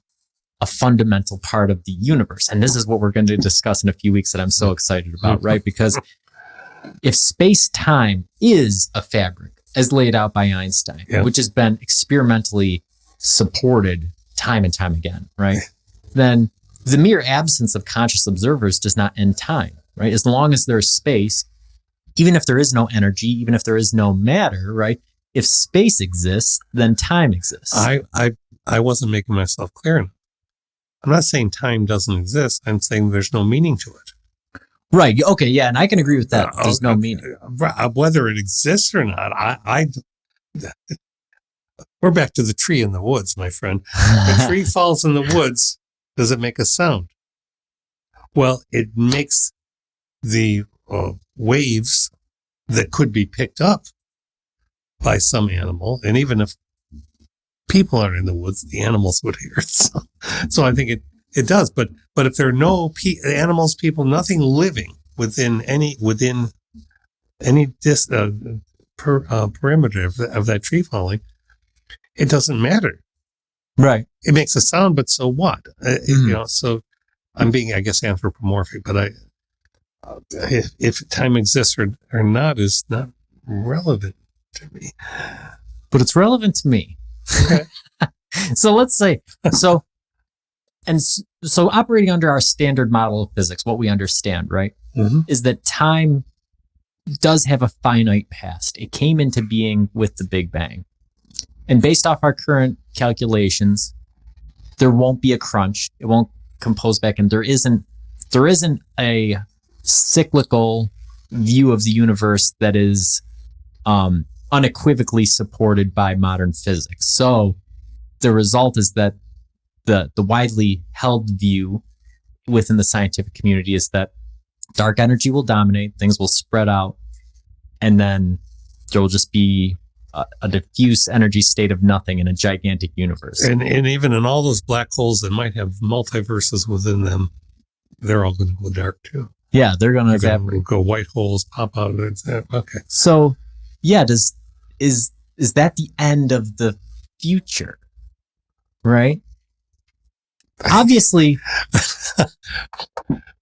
a fundamental part of the universe. And this is what we're going to discuss in a few weeks that I'm so excited about, right? Because if space-time is a fabric, as laid out by Einstein, which has been experimentally supported time and time again, right? Then the mere absence of conscious observers does not end time, right? As long as there's space, even if there is no energy, even if there is no matter, right? if space exists, then time exists. I wasn't making myself clear enough. I'm not saying time doesn't exist. I'm saying there's no meaning to it. Right. Okay. Yeah. And I can agree with that. There's no meaning. Whether it exists or not, we're back to the tree in the woods, my friend. If a tree falls in the woods, does it make a sound? Well, it makes the waves that could be picked up by some animal. And even if people are in the woods, the animals would hear it. So I think it does. But if there are no animals, people, nothing living within any perimeter of that tree falling, it doesn't matter. Right. It makes a sound, but so what? So I'm being, I guess, anthropomorphic, but if time exists or not is not relevant to me. But it's relevant to me. Okay. So let's say, so operating under our standard model of physics, what we understand, right, is that time does have a finite past. It came into being with the Big Bang. And based off our current calculations, there won't be a crunch. It won't compose back in. There isn't a cyclical view of the universe that is unequivocally supported by modern physics. So the result is that the widely held view within the scientific community is that dark energy will dominate, things will spread out, and then there will just be a diffuse energy state of nothing in a gigantic universe. And even in all those black holes that might have multiverses within them, they're all going to go dark too. Yeah, they're going to evaporate. Go white holes, pop out of it. Okay. So, yeah, is that the end of the future? Right? Obviously,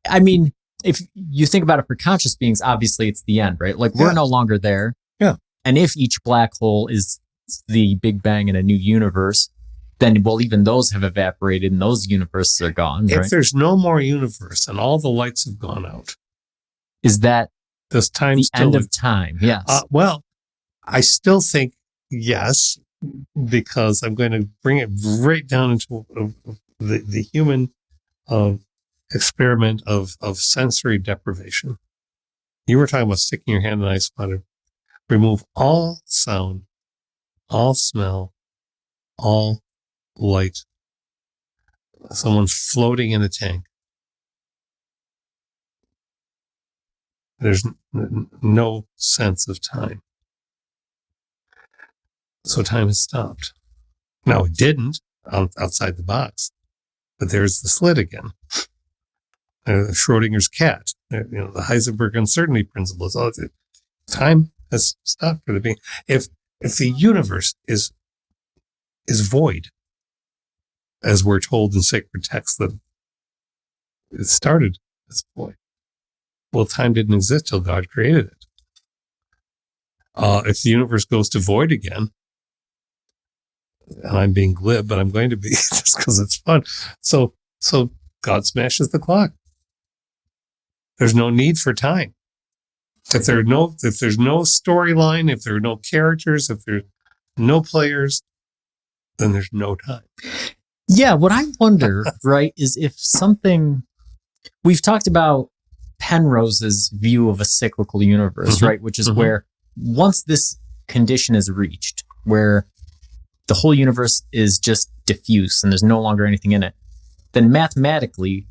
I mean, if you think about it for conscious beings, obviously it's the end, right? Like we're no longer there. Yeah. And if each black hole is the Big Bang in a new universe, then, well, even those have evaporated and those universes are gone, right? If there's no more universe and all the lights have gone out, is that does time the still end of time? Yes. Well, I still think yes, because I'm going to bring it right down into the human experiment of sensory deprivation. You were talking about sticking your hand in ice water. Remove all sound, all smell, all light. Someone's floating in a tank. There's no sense of time. So time has stopped. Now, it didn't outside the box, but there's the slit again. Schrodinger's cat, the Heisenberg uncertainty principle. Time has stopped for the being. If the universe is void, as we're told in sacred texts that it started as void, well, time didn't exist till God created it. If the universe goes to void again, and I'm being glib, but I'm going to be just because it's fun. So God smashes the clock. There's no need for time. If there's no storyline, if there are no characters, if there's no players, then there's no time. Yeah, what I wonder, right, is if something we've talked about Penrose's view of a cyclical universe, right, which is where once this condition is reached, where the whole universe is just diffuse and there's no longer anything in it, then mathematically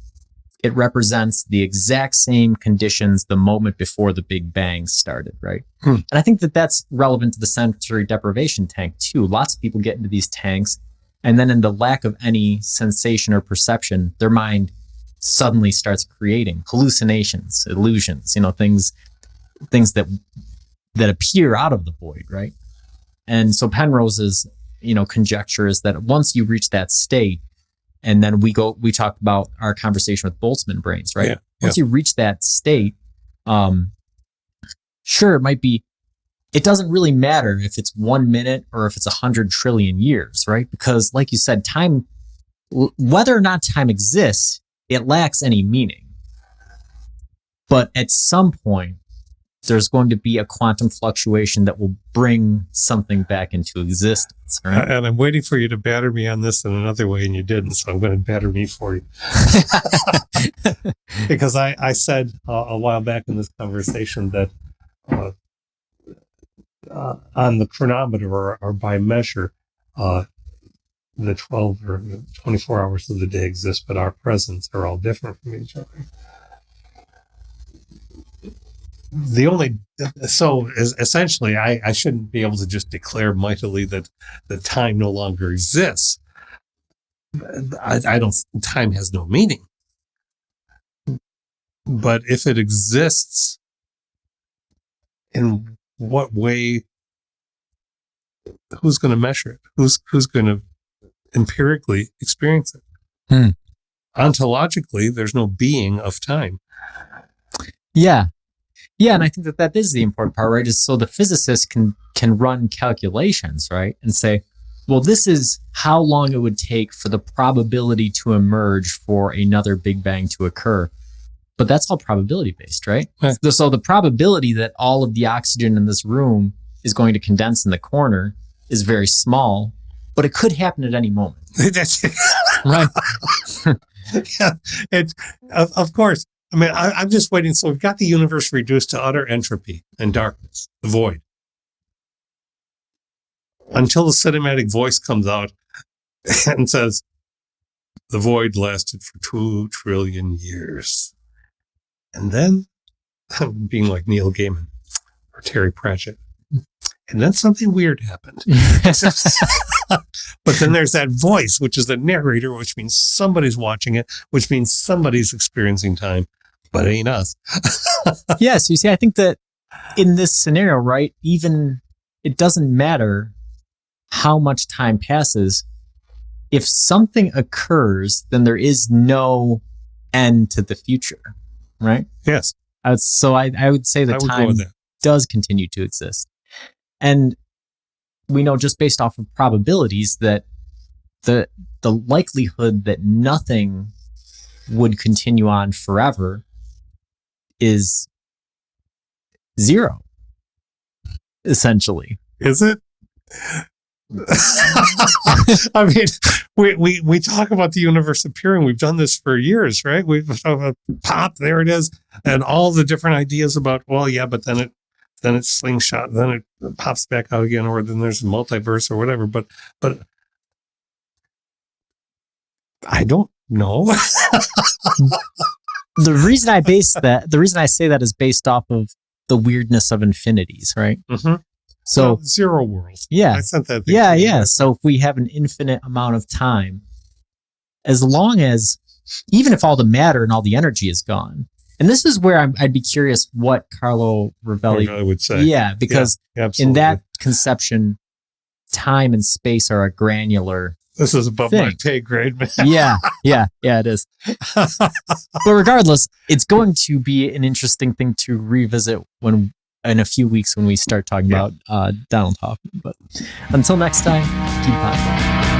it represents the exact same conditions the moment before the Big Bang started, right? And I think that that's relevant to the sensory deprivation tank too. Lots of people get into these tanks, and then in the lack of any sensation or perception, their mind suddenly starts creating hallucinations, illusions, things that appear out of the void, right? And so Penrose's conjecture is that once you reach that state, and then we talked about our conversation with Boltzmann brains, right? Yeah, once you reach that state, sure, it doesn't really matter if it's 1 minute or if it's 100 trillion years, right? Because like you said, time, whether or not time exists, it lacks any meaning. But at some point, there's going to be a quantum fluctuation that will bring something back into existence. Right? And I'm waiting for you to batter me on this in another way, and you didn't. So I'm going to batter me for you. Because I said a while back in this conversation that on the chronometer or by measure, the 12 or 24 hours of the day exist, but our presents are all different from each other. Essentially, I shouldn't be able to just declare mightily that the time no longer exists. I don't. Time has no meaning. But if it exists, in what way? Who's going to measure it? Who's going to empirically experience it? Ontologically, there's no being of time. Yeah, and I think that is the important part, right? Is so the physicist can run calculations, right, and say, well, this is how long it would take for the probability to emerge for another Big Bang to occur. But that's all probability based, right? So the probability that all of the oxygen in this room is going to condense in the corner is very small, but it could happen at any moment. That's right. Yeah, of course. I mean, I'm just waiting. So we've got the universe reduced to utter entropy and darkness, the void. Until the cinematic voice comes out and says, the void lasted for 2 trillion years. And then, I'm being like Neil Gaiman or Terry Pratchett. And then something weird happened. But then there's that voice, which is the narrator, which means somebody's watching it, which means somebody's experiencing time, but it ain't us. Yeah, so you see, I think that in this scenario, right, even it doesn't matter how much time passes. If something occurs, then there is no end to the future, right? Yes. So I would say that time does continue to exist. And we know just based off of probabilities that the likelihood that nothing would continue on forever is 0, essentially. Is it? I mean, we talk about the universe appearing. We've done this for years, right? We've pop, there it is, and all the different ideas about, well, yeah, but then it's slingshot, then it pops back out again, or then there's a multiverse or whatever. But I don't know. The reason I say that is based off of the weirdness of infinities, right? Mm-hmm. So zero world. Yeah. I sent that. Yeah. So if we have an infinite amount of time, as long as, even if all the matter and all the energy is gone, and this is where I'd be curious what Carlo Rovelli would say. Yeah, because in that conception, time and space are a granular. This is above my pay grade, man. Yeah, it is. But regardless, it's going to be an interesting thing to revisit in a few weeks when we start talking about Donald Hoffman. But until next time, keep on.